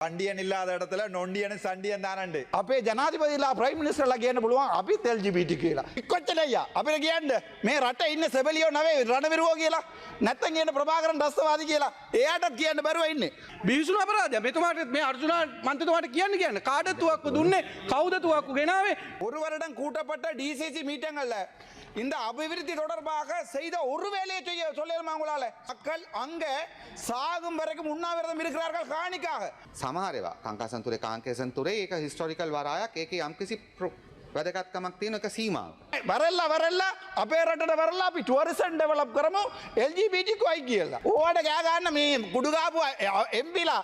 வண்டியன் இல்லாத இடத்துல நொண்டியன் சண்டியன் தானண்டு අපේ ජනාධිපතිලා ප්‍රයිම් මිනිස්ටර්ලා කියන්න පුළුවන් අපිත් LGBT කියලා. කොච්චර අයියා අපිට කියන්න මේ රට ඉන්න සෙබලියෝ නෙවෙයි රණවිරුවෝ කියලා. නැත්තම් කියන ප්‍රභාකරන් රස්තවාදී කියලා. එයාටත් කියන්න බැරුව ඉන්නේ. බිහිසුණු අපරාධය. මෙතුමාට මේ අර්ජුන මන්ත්‍රතුමාට කියන්න කාටද තුවක්කු දුන්නේ? කවුද තුවක්කු ගෙනාවේ? ஒரு வருடம் கூட்டப்பட்ட டிசிசி மீட்டிங்கல்ல இந்த அபிவிருத்தி தொடர்பாக செய்த ஒரு வேலையை செய்ய சொல்லிடுமா உங்களால? மக்கள் அங்க சாகும் வரைக்கும் உண்ணாவிரதம் இருக்கிறார்கள் காணிக்காக. සමහරවා කංකාසන්තුරේ කාංකේසන්තුරේ ඒක හිස්ටොරිකල් වරායක් ඒකේ යම්කිසි වැදගත්කමක් තියෙන එක සීමාවක්. වරල්ලා අපේ රටට වරල්ලා අපි ටුවරිසම් ඩෙවලොප් කරමු LGBTQI කියලා. ඕවට ගෑ ගන්න මේ කුඩු ගාපු එම්පිලා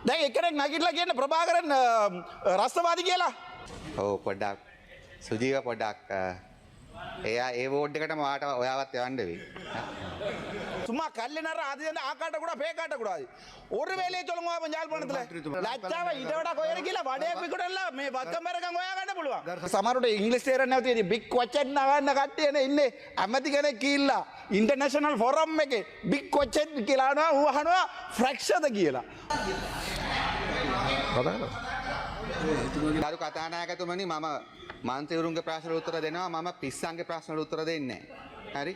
දැන් එකෙක් නැගිටලා කියන ප්‍රභාකරන් රස්තවාදී කියලා. ඔව් පොඩ්ඩක් සුජීව පොඩ්ඩක් එයා ඒ වෝඩ් එකටම ඔයාවත් යවන්න වෙයි. சும்மா கல்லுனர அது ஆக்காட்ட கூட பேக்காட்ட கூடாது ஒரு வேலையை சொல்லுங்க பஞ்சால்பணத்துல லட்சாவை இதோட கோயරකිලා වඩේ පිටුටල්ලා මේ වත්තම් බරකම් හොයා ගන්න පුළුවන්. සමහරට ඉංග්‍රීසි තේරෙන්නේ නැවති ඉතින් බිග් කොචන් නගන්න කට්ටියනේ ඉන්නේ. ඇමති කෙනෙක් කිල්ලා ඉන්ටර්නැෂනල් ෆෝරම් එකේ බිග් කොචන් කියලා අහනවා ඌ අහනවා ෆ්‍රැක්ෂර්ද කියලා. ගරු කතානායකතුමනි මම මන්ත්‍රීවරුන්ගේ ප්‍රශ්නවලට උත්තර දෙනවා මම පිස්සන්ගේ ප්‍රශ්නවලට උත්තර දෙන්නේ නැහැ. හරි?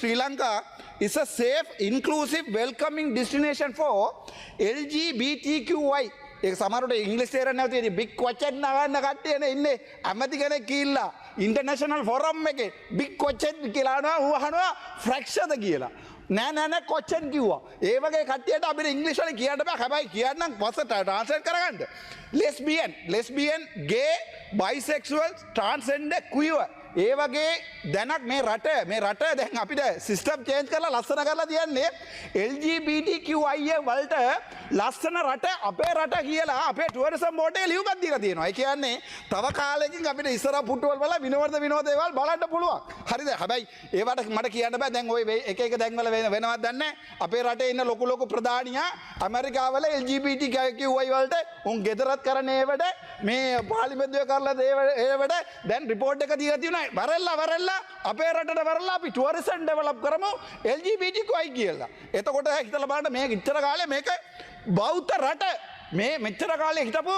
Sri Lanka is a safe, inclusive, welcoming destination for LGBTQI. ඒක සමහරට ඉංග්‍රීසි තේරෙන්නේ නැවති ඉතින් බිග් කොචන් නගන්න කට්ටියනේ ඉන්නේ. ඇමති කෙනෙක් කිල්ලා ඉන්ටර්නැෂනල් ෆෝරම් එකේ බිග් කොචන් කියලා අහනවා ඌ අහනවා ෆ්‍රැක්ෂර්ද කියලා. නෑ කොචන් කිව්වා. ඒ වගේ කට්ටියට අපිට ඉංග්‍රීසි වලින් කියන්න බෑ. හැබැයි කියන්නම් පස්සේ ට්‍රාන්ස්ලේට් කරගන්න. lesbian, gay, bisexual, transgender, queer. ඒ වගේ දැනක් මේ රට දැන් අපිට සිස්ටම් චේන්ජ් කරලා ලස්සන කරලා තියන්නේ LGBTQIA වලට ලස්සන රට අපේ රට කියලා අපේ ටුවරිසම් බෝඩේ ලියුමක් දීලා තියෙනවා. ඒ කියන්නේ තව කාලෙකින් අපිට ඉස්සර පුටුවල් වල විනෝද දේවල් බලන්න පුළුවන්. හරිද? හැබැයි ඒවට මට කියන්න බෑ දැන් ওই එක දැන් වල වෙනවද දන්නේ අපේ රටේ ඉන්න ලොකු ප්‍රධානියා ඇමරිකාවල LGBTQI වලට උන් ගෙදරත් කරන ඒවට මේ පාර්ලිමේන්තුවේ කරලා ඒවට දැන් රිපෝට් එක දීලා තියෙනවා. වරල්ලා අපේ රටට වරල්ලා අපි ටුවරිසම් ඩෙවලොප් කරමු LGBTQI කියලා. එතකොට හිතලා බලන්න මේ ඉච්චර කාලේ මේක බෞද්ධ රට මේ මෙච්චර කාලේ හිටපු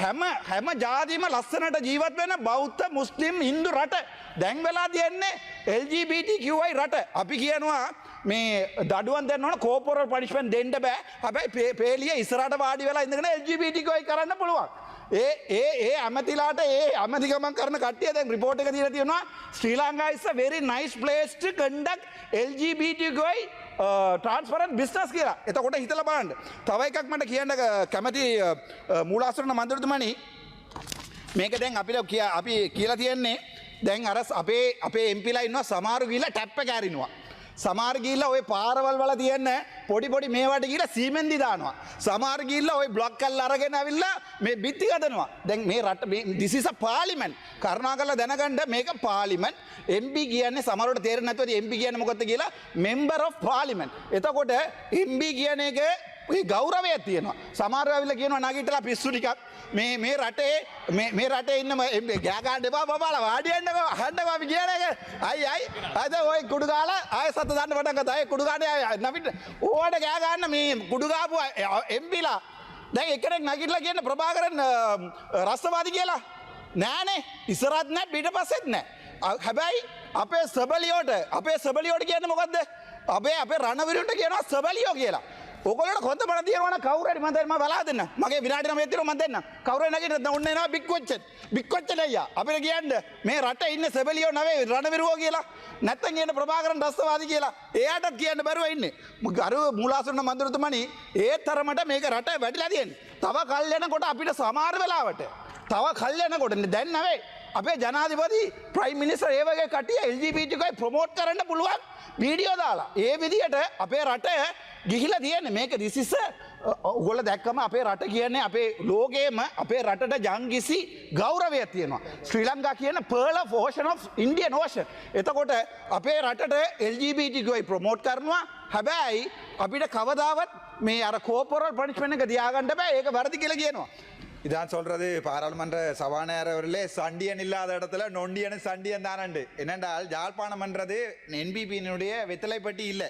හැම ජාතියම ලස්සනට ජීවත් වෙන බෞද්ධ මුස්ලිම් හින්දු රට දැන් වෙලා තියෙන්නේ LGBTQI රට. අපි කියනවා මේ දඩුවම් දෙන්න ඕන කෝපොරල් පනිෂ්මන්ට් දෙන්න බෑ. හැබැයි පේලිය ඉස්සරහට වාඩි වෙලා ඉඳගෙන LGBTQI කරන්න පුළුවන්. ඒ ඇමතිලාට ඒ ඇමතිකමක් කරන කට්ටිය දැන් රිපෝට් එක දීලා තියෙනවා ශ්‍රී Lanka is a very nice place to conduct LGBTQI transparent business කියලා. එතකොට හිතලා බලන්න. තව එකක් මට කියන්න කැමති මූලාශ්‍රන මන්ත්‍රීතුමනි මේක දැන් අපි කියලා තියන්නේ දැන් අර අපේ එම්පිලා ඉන්නවා සමහරු ගිහලා ටැප් එක ඇරිනවා. සමහර ගිහිල්ලා ওই පාරවල් වල තියෙන පොඩි මේවට ගිහිල්ලා සීමෙන්දි දානවා. සමහර ගිහිල්ලා ওই බ්ලොක් කරලා අරගෙන අවිල්ලා මේ බිත්ති හදනවා. දැන් මේ රට මේ this is a parliament. කරුණාකරලා දැනගන්න මේක parliament. MP කියන්නේ සමහරවට තේරෙන්නේ නැතුව MP කියන්නේ මොකක්ද කියලා member of parliament. එතකොට MP කියන එක ඒ ගෞරවයක් තියෙනවා. සමහරව ඇවිල්ලා කියනවා නගිටලා පිස්සු ටිකක් මේ රටේ ඉන්න ගෑ ගන්න එපා බබාලා වාඩි වෙන්නකෝ අහන්නකෝ අපි කියන එක. අයි අද ওই කුඩු ගාලා ආයෙ සත දාන්න පටන් ගත්තා. ඒ කුඩු ගානේ නවිට ඕවට ගෑ ගන්න මේ කුඩු ගාපු එම්පිලා දැන් එකෙක් නගිටලා කියන ප්‍රභාකරන් රස්තවාදී කියලා. නෑනේ ඉස්සරහත් නෑ පිටපස්සෙත් නෑ. හැබැයි අපේ සබලියෝට කියන්නේ මොකද්ද? අපේ රණවිරුන්ට කියනවා සබලියෝ කියලා. ඔයගොල්ලෝ කොන්ද බණ දිනවන කවුරු හරි මම බලා දෙන්න. මගේ විනාඩි 9ක් තියෙනවා මම දෙන්න. කවුරු හරි නැගිටින්න ඔන්න එනවා බිග් කොච්චන් අයියා. අපිට කියන්න මේ රටේ ඉන්න සෙබලියෝ නෙවෙයි රණවිරුවෝ කියලා. නැත්තම් කියන ප්‍රභාකරන් රස්තවාදී කියලා. එයාටත් කියන්න බැරුව ඉන්නේ. අර මූලාශ්‍රන මන්ත්‍රීතුමනි ඒ තරමට මේක රට වැඩිලා තියෙන්නේ. තව කල් යනකොට අපිට සමහර වෙලාවට දැන් නෙවෙයි අපේ ජනාධිපති ප්‍රයිම් මිනිස්ටර් ඒ වගේ කට්ටිය LGBTQI ප්‍රොමෝට් කරන්න පුළුවන් වීඩියෝ දාලා. ඒ විදිහට අපේ රට ගිහිලා තියෙන්නේ මේක දිසිස ඔයගොල්ලෝ දැක්කම අපේ රට කියන්නේ අපේ ලෝකයේම අපේ රටට ජංගිසි ගෞරවයක් තියෙනවා. ශ්‍රී ලංකා කියන pearl of ocean of Indian Ocean. එතකොට අපේ රටට LGBTQI ප්‍රොමෝට් කරනවා. හැබැයි අපිට කවදාවත් මේ අර කෝපොරල් පනිෂ්මන්ට් එක තියාගන්න බෑ. ඒක වැරදි කියලා කියනවා. இதான் சொல்றது பாராளுமன்ற சபாநாயகர் அவர்களே, சண்டியன் இல்லாத இடத்துல நொண்டியனும் சண்டியன் தானண்டு. என்னென்றால் யாழ்ப்பாணம்ன்றது என்பிபியினுடைய வெத்தலைப்பட்டி இல்லை.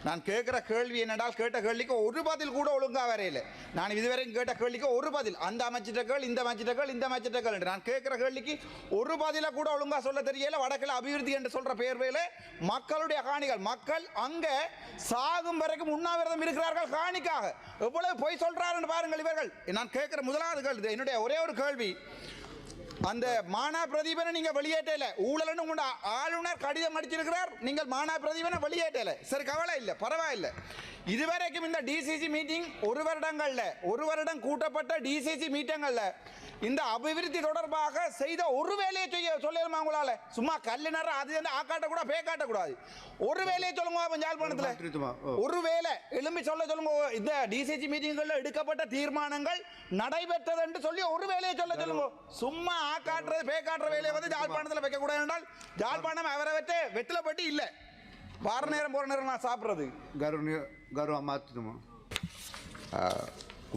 நான் கேட்குற கேள்வி என்னென்றால், கேட்ட கேள்விக்கு ஒரு பதில் கூட ஒழுங்காக வரையில. நான் இதுவரைக்கும் கேட்ட கேள்விக்கு ஒரு பதில், அந்த அமைச்சிட்ட கேள், இந்த அமைச்சிட்ட கேள், இந்த அமைச்சிட்ட கேள். நான் கேட்குற கேள்விக்கு ஒரு பதிலை கூட ஒழுங்காக சொல்ல தெரியல. வடக்கில் அபிவிருத்தி என்று சொல்ற பேர்வையில் மக்களுடைய காணிகள், மக்கள் அங்கே சாகும் வரைக்கும் உண்ணாவிரதம் இருக்கிறார்கள் காணிக்காக. எவ்வளவு பொய் சொல்றாருன்னு பாருங்கள் இவர்கள். நான் கேட்கிற முதலாவது கேள்வி, என்னுடைய ஒரே ஒரு கேள்வி, அந்த மானா பிரதீபனை நீங்க வெளியேற்றல, ஊழல்னு உங்க ஆளுநர் கடிதம் அடிச்சிருக்கிறார், நீங்கள் மானா பிரதீபனை வெளியேற்றல. சரி, கவலை இல்லை, பரவாயில்லை. இதுவரைக்கும் இந்த டிசிசி மீட்டிங் ஒரு வருடம் கூட்டப்பட்ட டிசிசி மீட்டிங்கள்ல இந்த அபிவிருத்தி தொடர்பாக செய்த ஒரு வேலையை சொல்லணுமா உங்களால? சும்மா கல்லுநர் அது ஆக்காட்ட கூட பே காட்டக்கூடாது. ஒரு வேலையை சொல்லுங்க யாழ்ப்பாணத்தில், ஒரு வேலை எழும்பி சொல்லுங்க. இந்த டிசிசி மீட்டிங்கள்ல எடுக்கப்பட்ட தீர்மானங்கள் நடைபெற்றது என்று சொல்லி ஒரு வேலையை சொல்லுங்க. சும்மா ஆக்காட்டுறது பே காட்டுற வேலையை வந்து யாழ்ப்பாணத்தில் வைக்க கூடாது என்றால் யாழ்ப்பாணம் அவரை வச்சு வெற்றிலப்பட்டு இல்லை. வார நேரம் போற நேரம் நான் சாப்பிட்றது. ගරු අමාත්‍යතුමා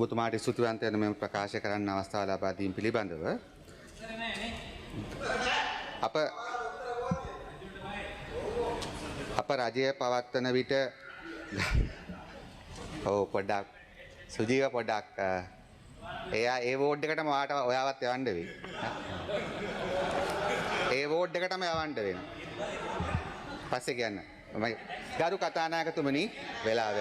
ඔබතුමාට ස්තුතිවන්ත වෙන මෙම ප්‍රකාශ කරන්න අවස්ථාව ලබා දීම පිළිබඳව අප රජය පවත්වන විට පොඩ්ඩක් සුජීව පොඩ්ඩක් එයා ඒ වෝඩ් එකටම වාට ඔයාවත් යවන්න වෙයි. ඒ වෝඩ් එකටම යවන්න වෙනවා. පස්සේ කියන්න. ගරු කතානායකතුමනි, වෙලා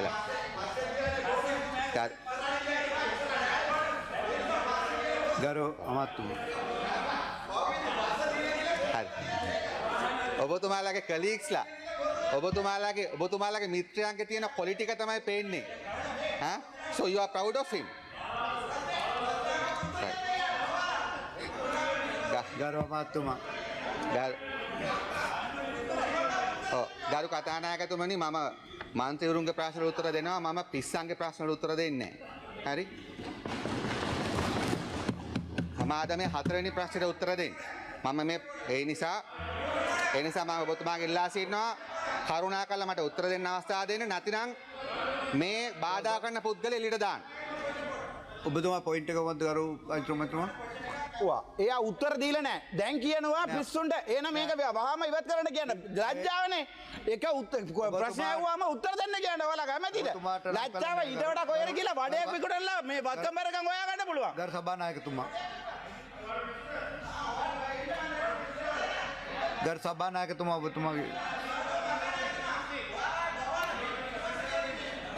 ගරු අමාත්‍යතුමා ඔබතුමාලගේ කලීක්ස්ලා ඔබතුමාලගේ මිත්‍රයන්ගේ තියෙන කොලි ටික තමයි පේන්නේ. So you are proud of him. ගරු අමාත්‍යතුමා ගරු කතානායකතුමනි, මම මන්ත්‍රීවරුන්ගේ ප්‍රශ්නවලට උත්තර දෙනවා. මම පිස්සන්ගේ ප්‍රශ්නවලට උත්තර දෙන්නේ නැහැ. හරි? මම ආද මේ හතරවෙනි ප්‍රශ්නෙට උත්තර දෙන්න. මම මේ ඒ නිසා මම ඔබතුමාගෙන් ඉල්ලා සිටිනවා කරුණාකරලා මට උත්තර දෙන්න අවස්ථාව දෙන්න. නැතිනම් මේ බාධා කරන පුද්ගලයා එළියට දාන්න. ඔබතුමා පොයින්ට් එක මොකද්ද ගරු අයිතුමතුමා? එයා උත්තර දීලා නැහැ. දැන් කියනවා පිස්සුන්ට එන මේක වහාම ඉවත් කරන්න කියන ලැජ්ජාවනේ. එක ප්‍රශ්න අහුවාම උත්තර දෙන්න කියන්න ඔයාලා කැමතිද? ලැජ්ජාව ඊට වඩා කොහෙද කියලා වඩේ පිටුටලා මේ වත්තම්බරකම් හොයා ගන්න පුළුවන්. ගරු සභානායකතුමා ඔබතුමාගේ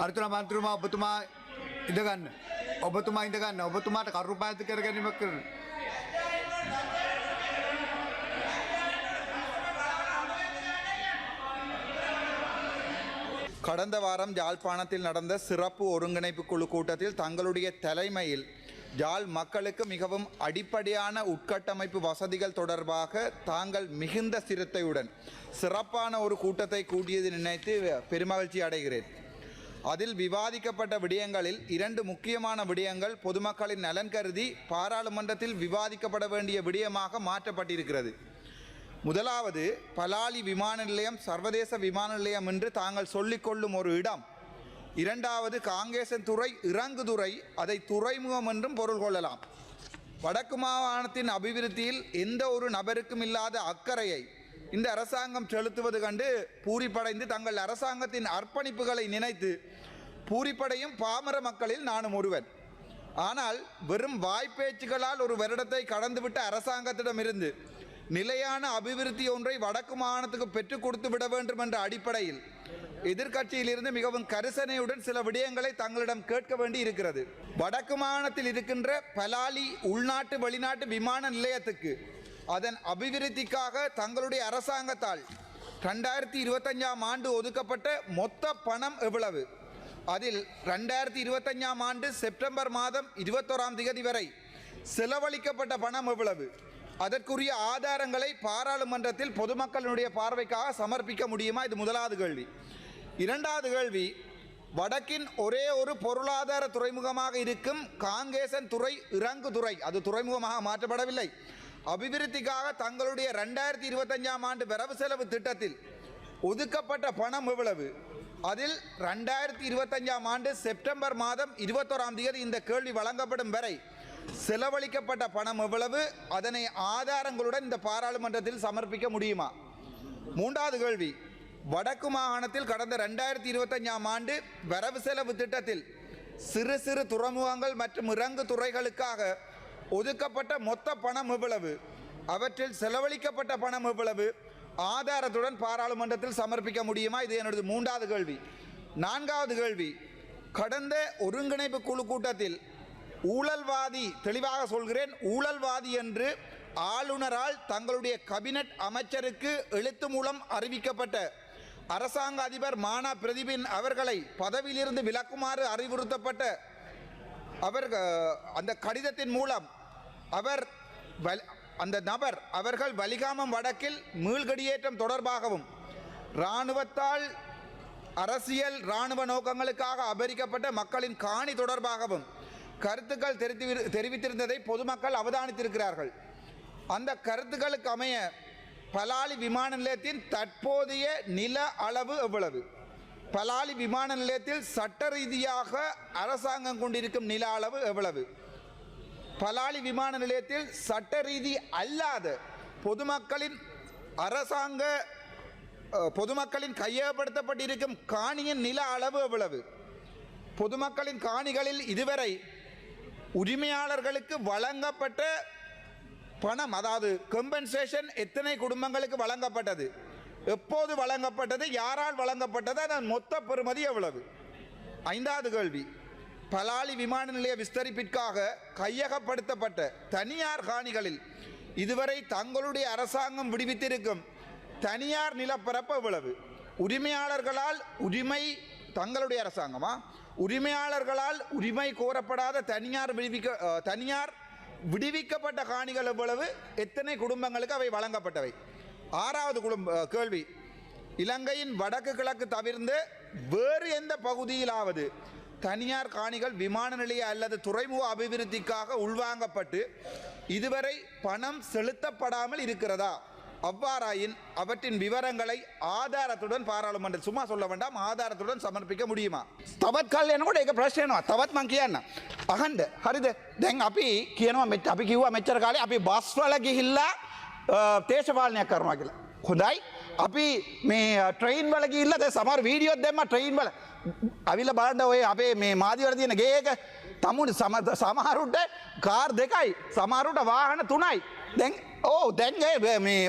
අර්චනා මන්ත්‍රීතුමා ඔබතුමා ඉඳගන්න. ඔබතුමාට කරුණු පාදිත කර ගැනීමක් කරන්න. கடந்த வாரம் யாழ்ப்பாணத்தில் நடந்த சிறப்பு ஒருங்கிணைப்பு குழு கூட்டத்தில் தங்களுடைய தலைமையில் யாழ் மக்களுக்கு மிகவும் அடிப்படையான உட்கட்டமைப்பு வசதிகள் தொடர்பாக தாங்கள் மிகுந்த சிரத்தையுடன் சிறப்பான ஒரு கூட்டத்தை கூட்டியது நினைத்து பெருமகிழ்ச்சி அடைகிறேன். அதில் விவாதிக்கப்பட்ட விடயங்களில் 2 முக்கியமான விடயங்கள் பொதுமக்களின் நலன் கருதி பாராளுமன்றத்தில் விவாதிக்கப்பட வேண்டிய விடயமாக மாற்றப்பட்டிருக்கிறது. முதலாவது, பலாலி விமான நிலையம் சர்வதேச விமான நிலையம் என்று தாங்கள் சொல்லிக்கொள்ளும் ஒரு இடம். இரண்டாவது, காங்கேசன் துறை இறங்குதுறை, அதை துறைமுகம் என்றும் பொருள் கொள்ளலாம். வடக்கு மாகாணத்தின் அபிவிருத்தியில் எந்த ஒரு நபருக்கும் இல்லாத அக்கறையை இந்த அரசாங்கம் செலுத்துவது கண்டு பூரிப்படைந்து தங்கள் அரசாங்கத்தின் அர்ப்பணிப்புகளை நினைத்து பூரிப்படையும் பாமர மக்களில் நானும் ஒருவன். ஆனால் வெறும் வாய்ப்பேச்சுகளால் ஒரு வருடத்தை கடந்துவிட்ட அரசாங்கத்திடமிருந்து நிலையான அபிவிருத்தி ஒன்றை வடக்கு மாகாணத்துக்கு பெற்றுக் கொடுத்து விட வேண்டும் என்ற அடிப்படையில் எதிர்க்கட்சியிலிருந்து மிகவும் கரிசனையுடன் சில விடயங்களை தங்களிடம் கேட்க வேண்டி இருக்கிறது. வடக்கு மாகாணத்தில் இருக்கின்ற பலாலி உள்நாட்டு வெளிநாட்டு விமான நிலையத்துக்கு அதன் அபிவிருத்திக்காக தங்களுடைய அரசாங்கத்தால் 2025ஆம் ஆண்டு ஒதுக்கப்பட்ட மொத்த பணம் எவ்வளவு? அதில் 2025ஆம் ஆண்டு செப்டம்பர் மாதம் 21ஆம் தேதி வரை செலவழிக்கப்பட்ட பணம் எவ்வளவு? அதற்குரிய ஆதாரங்களை பாராளுமன்றத்தில் பொதுமக்களுடைய பார்வைக்காக சமர்ப்பிக்க முடியுமா? இது முதலாவது கேள்வி. இரண்டாவது கேள்வி, வடக்கின் ஒரே ஒரு பொருளாதார துறைமுகமாக இருக்கும் காங்கேசன் துறை இறங்குதுறை, அது துறைமுகமாக மாற்றப்படவில்லை. அபிவிருத்திக்காக தங்களுடைய 2025ஆம் ஆண்டு வரவு செலவு திட்டத்தில் ஒதுக்கப்பட்ட பணம் எவ்வளவு? அதில் 2025ஆம் ஆண்டு செப்டம்பர் மாதம் 21ஆம் தேதி இந்த கேள்வி வழங்கப்படும் வரை செலவழிக்கப்பட்ட பணம் எவ்வளவு, அதனை ஆதாரங்களுடன் இந்த பாராளுமன்றத்தில் சமர்ப்பிக்க முடியுமா? மூன்றாவது கேள்வி, வடக்கு மாகாணத்தில் கடந்த 2025ஆம் ஆண்டு வரவு செலவு திட்டத்தில் சிறு சிறு துறைமுகங்கள் மற்றும் இறங்கு துறைகளுக்காக ஒதுக்கப்பட்ட மொத்த பணம் எவ்வளவு, அவற்றில் செலவழிக்கப்பட்ட பணம் எவ்வளவு, ஆதாரத்துடன் பாராளுமன்றத்தில் சமர்ப்பிக்க முடியுமா? இது என்னுடைய மூன்றாவது கேள்வி. நான்காவது கேள்வி, கடந்த ஒருங்கிணைப்பு குழு கூட்டத்தில் ஊழல்வாதி, தெளிவாக சொல்கிறேன், ஊழல்வாதி என்று ஆளுநரால் தங்களுடைய கேபினட் அமைச்சருக்கு எழுத்து மூலம் அறிவிக்கப்பட்ட அரசாங்க அதிபர் மானா பிரதீபின் அவர்களை பதவியிலிருந்து விலக்குமாறு அறிவுறுத்தப்பட்ட அந்த கடிதத்தின் மூலம் அந்த நபர் அவர்கள் வலிகாமம் வடக்கில் மீள்குடியேற்றம் தொடர்பாகவும் இராணுவத்தால் அரசியல் இராணுவ நோக்கங்களுக்காக அபகரிக்கப்பட்ட மக்களின் காணி தொடர்பாகவும் கருத்துக்கள் தெரிவித்திருந்ததை பொதுமக்கள் அவதானித்திருக்கிறார்கள். அந்த கருத்துக்களுக்கு அமைய பலாலி விமான நிலையத்தின் தற்போதைய நில அளவு எவ்வளவு? பலாலி விமான நிலையத்தில் சட்ட ரீதியாக அரசாங்கம் கொண்டிருக்கும் நில அளவு எவ்வளவு? பலாலி விமான நிலையத்தில் சட்ட ரீதி அல்லாத பொதுமக்களின் கையகப்படுத்தப்பட்டிருக்கும் காணியின் நில அளவு எவ்வளவு? பொதுமக்களின் காணிகளில் இதுவரை உரிமையாளர்களுக்கு வழங்கப்பட்ட பணம், அதாவது கம்பன்சேஷன் எத்தனை குடும்பங்களுக்கு வழங்கப்பட்டது, எப்போது வழங்கப்பட்டது, யாரால் வழங்கப்பட்டது, அதன் மொத்த பெறுமதி எவ்வளவு? ஐந்தாவது கேள்வி, பலாலி விமான நிலைய விஸ்தரிப்பிற்காக கையகப்படுத்தப்பட்ட தனியார் காணிகளில் இதுவரை தங்களுடைய அரசாங்கம் விடுவித்திருக்கும் தனியார் நிலப்பரப்பு எவ்வளவு? தங்களுடைய அரசாங்கமா உரிமையாளர்களால் உரிமை கோரப்படாத தனியார் விடுவிக்கப்பட்ட காணிகள் எவ்வளவு, எத்தனை குடும்பங்களுக்கு அவை வழங்கப்பட்டவை? ஆறாவது கேள்வி, இலங்கையின் வடக்கு கிழக்கு தவிர்த்து வேறு எந்த பகுதியிலாவது தனியார் காணிகள் விமான நிலைய அல்லது துறைமுக அபிவிருத்திக்காக உள்வாங்கப்பட்டு இதுவரை பணம் செலுத்தப்படாமல் இருக்கிறதா? அவ்வாறாயின் அவற்றின் விவரங்களை ආධාරතුடன் පාර්ලිමේන්තුවට சும்மா சொல்ல வேண்டாம் ආධාරතුடன் සමර්පිக்க முடியுமா? තවත් කල් යනකොට ඒක ප්‍රශ්නයනවා. තවත් මං කියන්න. අහන්න. හරිද? දැන් අපි කියනවා අපි කිව්වා මෙච්චර කාලේ අපි බස් වල ගිහිල්ලා දේශපාලනයක් කරනවා කියලා. හොඳයි. අපි මේ ට්‍රේන් වල ගිහිල්ලා දැන් සමහර වීඩියෝත් දැම්මා ට්‍රේන් වල. අවිල බලන්න ඔය අපේ මේ මාධ්‍ය වල තියෙන ගේ එක තමුන් සමහරුට කාර් දෙකයි සමහරුට වාහන තුනයි. දැන් දැන් මේ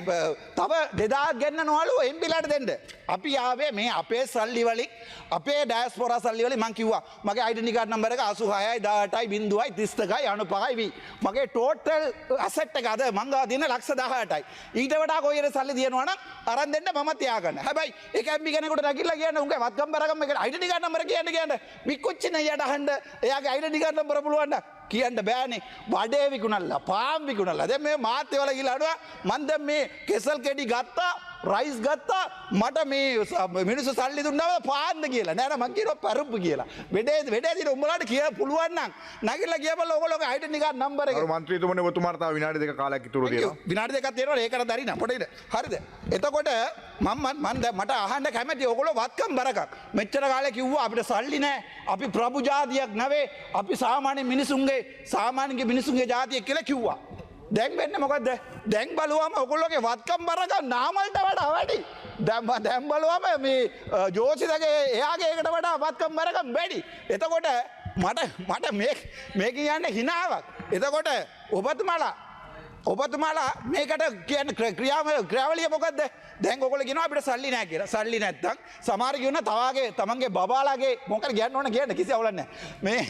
තව 2000 ගෙන්නනවලු එම්පිලාට දෙන්න. අපි ආවේ මේ අපේ සල්ලි වලින් අපේ ඩයස්පොරා සල්ලි වලින් මං කිව්වා මගේ ඩෙන්ටි කාඩ් නම්බර් එක 86යි 18යි 0යි 32යි 95යි මගේ ටෝටල් ඇසෙට් එක අද මං ගාව දින ලක්ෂ 18යි. ඊට වඩා කොයිර සල්ලි දිනනවා නම් අරන් දෙන්න මම තියාගන්න. හැබැයි ඒක එම්පි කෙනෙකුට නැගිටලා කියන්න උන්ගේ වත්කම් බරගම් එක ඩෙන්ටි කාඩ් නම්බර කියන්න මික්කොච්චින යට අහන්න එයාගේ ඩෙන්ටි කාඩ් නම්බර පුළුවන් කියන්න බෑනේ. වඩේ විකුණල්ලා පාම් විකුණල්ලා දැන් මේ මාත්‍ය වල ගිහලා අඩුවා මන් දැන් මේ කෙසල් කෙඩි ගත්තා රයිස් ගත්තා මට මේ මිනිස්සු සල්ලි දුන්නාම පාන්න කියලා නෑ මං කියනවා පරුප්පු කියලා. වෙඩේ දින උඹලාට කිය පුළුවන් නම් නැගිටලා කියපළ ඔයගොල්ලෝගේ ඩෙන්ටි කාඩ් නම්බර එක. අර මන්ත්‍රීතුමනේ ඔබතුමාට තව විනාඩි දෙක කාලයක් ඉතුරු තියෙනවා. විනාඩි දෙකක් තියෙනවා ඒකට දරිනා පොඩේද. හරිද? එතකොට මම මට අහන්න කැමති ඔයගොල්ලෝ වත්කම් බරකක්. මෙච්චර කාලේ කිව්වා අපිට සල්ලි නෑ. අපි ප්‍රභු ජාතියක් නෙවෙයි. අපි සාමාන්‍ය මිනිසුන්ගේ ජාතියක් කියලා කිව්වා. දැන් වෙන්නේ මොකද්ද? දැන් බලුවම ඔයගොල්ලෝගේ වත්කම් බරකම් නාමල්ට වඩා වැඩි. දැන් බලුවම මේ ජෝතිලගේ එයාගේ ඒකට වඩා වත්කම් බරකම් වැඩි. එතකොට මට මේ කියන්නේ හිනාවක්. එතකොට ඔබතුමාලා මේකට කියන්නේ ක්‍රියාවලිය මොකද්ද? දැන් ඔයගොල්ලෝ කියනවා අපිට සල්ලි නැහැ කියලා. සල්ලි නැත්තම් සමහර කියනවා තවාගේ තමන්ගේ බබාලාගේ මොකද කියන්න ඕන කියන්න කිසි අවුලක් නැහැ. මේ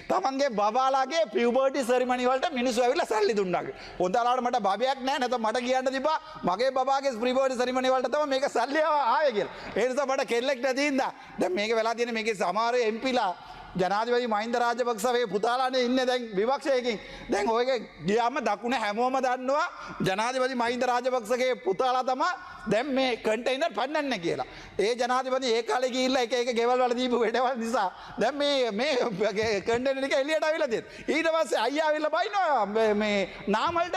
තමන්ගේ බබාලාගේ පියුබර්ටි සෙරිමනි වලට මිනිස්සු ඇවිල්ලා සල්ලි දුන්නා. හොඳලාට මට බබයක් නැහැ නැත්නම් මට කියන්න තිබ්බා මගේ බබාගේ පියුබර්ටි සෙරිමනි වලට තමයි මේක සල්ලි ආවේ කියලා. ඒ නිසා මට කෙල්ලෙක් නැති හින්දා දැන් මේක වෙලා තියෙන්නේ මේකේ සමහර එම්පිලා ජනාධිපති මහින්ද රාජපක්ෂගේ පුතාලානේ ඉන්නේ දැන් විපක්ෂයකින්. දැන් ඔයගේ ගියාම දකුණ හැමෝම දන්නවා ජනාධිපති මහින්ද රාජපක්ෂගේ පුතාලා තමයි දැන් මේ කන්ටේනර් පන්නන්නේ කියලා. ඒ ජනාධිපති ඒ කාලේ ගිහිල්ලා එක ගෙවල් වල දීපු වැඩවල නිසා දැන් මේ කන්ටේනර් එක එළියට ආවිලා තියෙනවා. ඊට පස්සේ අයියා ආවිලා බයිනවා මේ නාමල්ට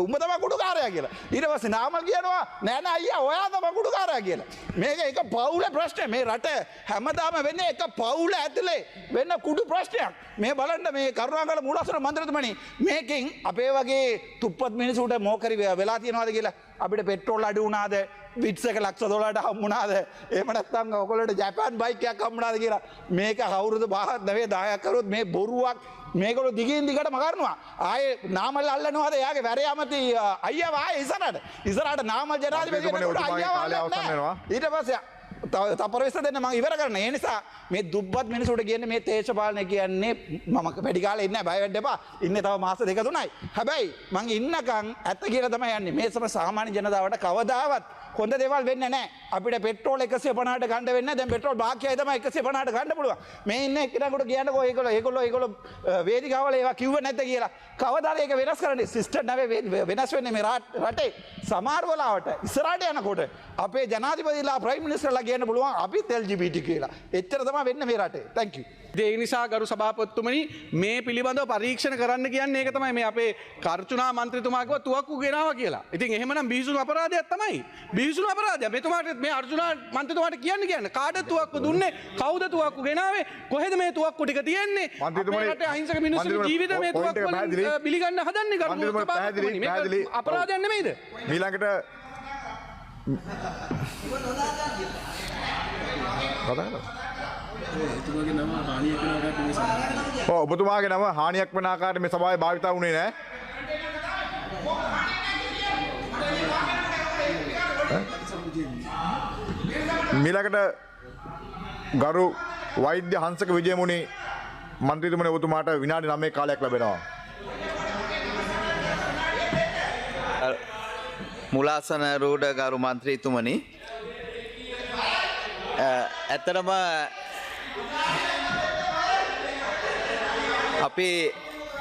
උඹ තමයි කුඩුකාරයා කියලා. ඊට පස්සේ නාමල් කියනවා නෑ නෑ අයියා ඔයා තමයි කුඩුකාරයා කියලා. මේක එක පවුලේ ප්‍රශ්නේ. මේ රට හැමදාම වෙන්නේ එක පවුල මුල ඇතුලේ වෙන්න කුඩු ප්‍රශ්නයක්. මේ බලන්න මේ කරුණාකර මූලාසන මන්ත්‍රීතුමනි මේකෙන් අපේ වගේ තුප්පත් මිනිසුන්ට මොකරි වෙලා තියෙනවද කියලා අපිට පෙට්‍රෝල් අඩු වුණාද විට්ස් එක ලක්ෂ $1 හම්බුණාද එහෙම නැත්නම් ඔයගොල්ලන්ට ජපාන් බයික් එකක් හම්බුණාද කියලා මේක කවුරුද 5ක් නෙවෙයි 10ක් කරුවොත් මේ බොරුවක් මේගොල්ලෝ දිගින් දිගටම කරනවා ආයේ නාමල් අල්ලනවාද එයාගේ වැරේ අමති අයියා ආයේ ඉස්සරහට නාමල් ජනාධිපති වෙනකොට අයියා ඊට පස්සේ තපරවිස්ස දෙන්න මම ඉවර කරන්න. ඒ නිසා මේ දුප්පත් මිනිසුන්ට කියන්නේ මේ දේශපාලනය කියන්නේ මම වැඩි කාලෙ ඉන්නේ නැහැ බය වෙන්න එපා. ඉන්නේ තව මාස 2-3යි. හැබැයි මං ඉන්නකම් ඇත්ත කියලා තමයි යන්නේ. මේ සාමාන්‍ය ජනතාවට කවදාවත් හොඳ දේවල් වෙන්නේ නැහැ. අපිට පෙට්‍රෝල් 150ට ගන්න වෙන්නේ නැහැ. දැන් පෙට්‍රෝල් භාග්‍යයි තමයි 150ට ගන්න පුළුවන්. මේ ඉන්නේ එක්කෙනෙකුට කියන්නකෝ ඒගොල්ලෝ වේදිකාවල ඒවා කිව්වේ නැද්ද කියලා. කවදාද ඒක වෙනස් කරන්නේ? සිස්ටම් නැවේ වෙනස් වෙන්නේ මේ රටේ. සමහර වෙලාවට ඉස්සරහට යනකොට අපේ ජනාධිපතිලා ප්‍රයිම් මිනිස්ටර්ලා කියන්න පුළුවන් අපිත් LGBT කියලා. එච්චර තමයි වෙන්නේ මේ රටේ. thank you. ඒ නිසා ගරු සභාපතිතුමනි මේ පිළිබඳව පරීක්ෂණ කරන්න කියන්නේ ඒක තමයි මේ අපේ කර්චුනා මන්ත්‍රීතුමා කිව්වා තුවක්කු ගෙනාවා කියලා. ඉතින් එහෙමනම් බිහිසුණු අපරාධයක් තමයි. බිහිසුණු අපරාධයක්. මෙතුමාට මේ අර්ජුනා මන්ත්‍රීතුමාට කියන්නේ කාටද තුවක්කු දුන්නේ? කවුද තුවක්කු ගෙනාවේ? කොහෙද මේ තුවක්කු ටික තියෙන්නේ? අපේ රටේ අහිංසක මිනිස්සුන්ගේ ජීවිත මේ තුවක්කු බිලිගන්න හදන්නේ ගරු සභාපතිතුමනි. මේක අපරාධයක් නෙමෙයිද? ඊළඟට ඔබතුමාගේ නම හානියක් වන ආකාරයට මේ සභාවේ භාවිතා වුණේ නැහැ. මීළඟට ගරු වෛද්‍ය හංසක විජයමුණි මන්ත්‍රීතුමනි ඔබතුමාට විනාඩි 9 කාලයක් ලැබෙනවා. මුලාසන රූඩ ගරු මන්ත්‍රීතුමනි ඇත්තටම අපි